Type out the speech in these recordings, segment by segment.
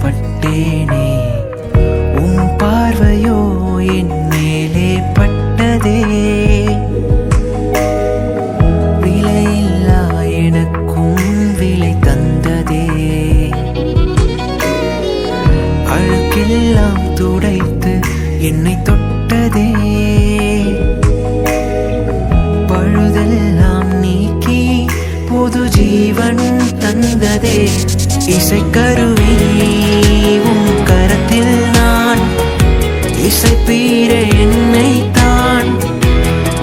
பட்டேனே, உன் பார்வையோ என் மேலே பட்டதே. விலையில்லா எனக்கும் விலை தந்ததே, அழுக்கெல்லாம் துடைத்து என்னை தொட்டதே. பழுதெல்லாம் நீக்கி புது ஜீவன் தந்ததே. இசைக்கருவி உன் கரத்தில் நான், இசைப்பீர என்னை தான்.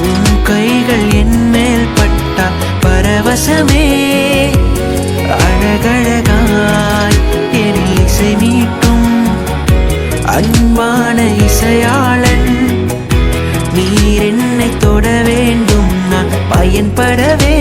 உன் கைகள் என் மேல் பட்டா பரவசமே. அழகழகாய் எனில் இசை மீட்டும் அன்பான இசையாளன். நீர் என்னை தொட வேண்டும், நான் பயன்படவே.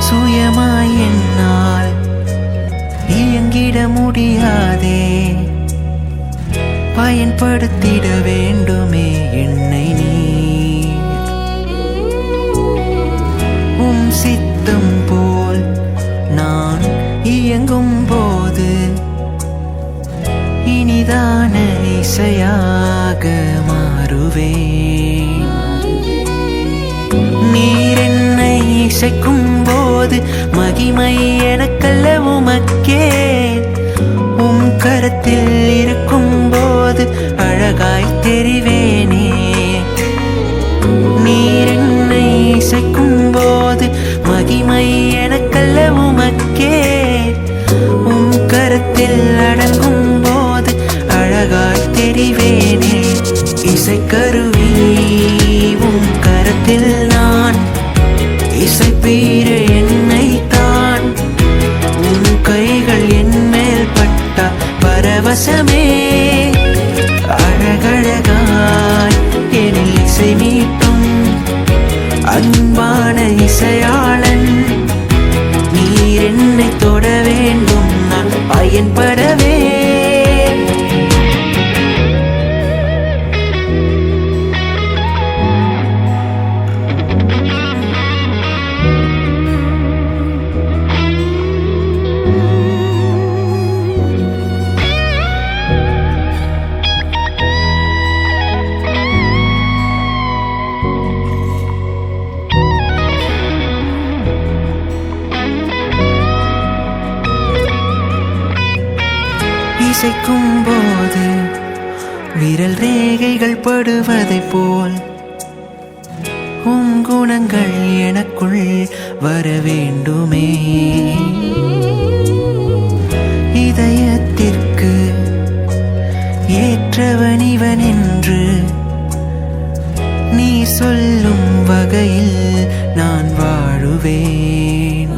சுயமாய் என்னால் இயங்கிட முடியாதே, பயன்படுத்திட வேண்டுமே என்னை நீர். உம் சித்தம் போல் நான் இயங்கும் போது இனிதான இசையாக மாறுவேன். நீர் என்னை இசைக்கும் போது மகிமை எனக்கல்ல உமக்கே. உம் கரத்தில் இருக்கும் போது அழகாய் தெரிவேனே. நீர் என்னை இசைக்கும் போது மகிமை எனக்கல்ல உமக்கே. உம் கரத்தில் அடங்கும் போது அழகாய் தெரிவேனே. இசைக்கருவி உம் கரத்தில் நான், இசைப்பீர என்னை தான். உன் கைகள் என் மேல் பட்டா பரவசமே. அழகழகாய் எனில் இசை மீட்டும் அன்பான இசையாளன். நீர் என்னை தொட வேண்டும், நான் பயன்படவே. இசைக்கும் போது விரல் ரேகைகள் படுவதைப் போல் உம் குணங்கள் எனக்குள் வர வேண்டுமே. இதயத்திற்கு ஏற்றவன் இவன் என்று நீ சொல்லும் வகையில் நான் வாழுவேன்.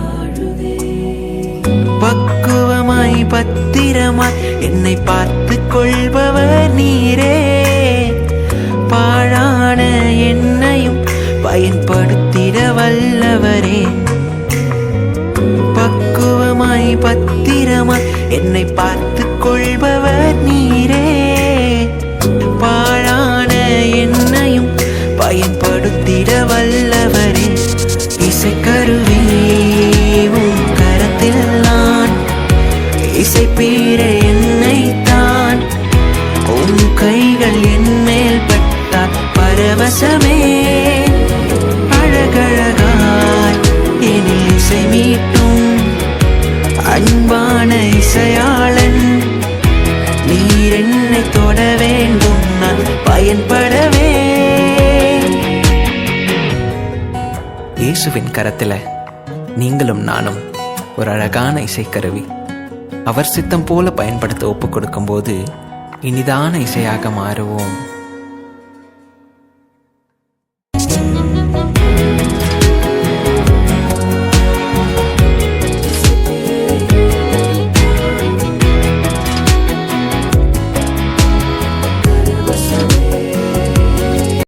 பக்குவமாய் பத்திரமாய் என்னை பார்த்து கொள்பவர் நீரே. பாழான என்னையும் பயன்படுத்திட வல்லவரே. பக்குவமாய் பத்திரமாய் என்னை பார்த்து கொள்பவர் நீரே. பாழான என்னையும் பயன்படுத்திட வல்லவரே. இசைக்கருவி உன் கரத்தில் நான், இசைப்பீர என்னை தான். உன் கைகள் என் மேல் பட்டால் பரவசமே. அழகழகாய் எனில் இசை மீட்டும் அன்பான இசையாளன். நீர் என்னை தொட வேண்டும், நான் பயன்படவே. இயேசுவின் கரத்தில் நீங்களும் நானும் ஒரு அழகான இசைக்கருவி. அவர் சித்தம் போல பயன்படுத்த ஒப்புக் கொடுக்கும் போது இனிதான இசையாக மாறுவோம்.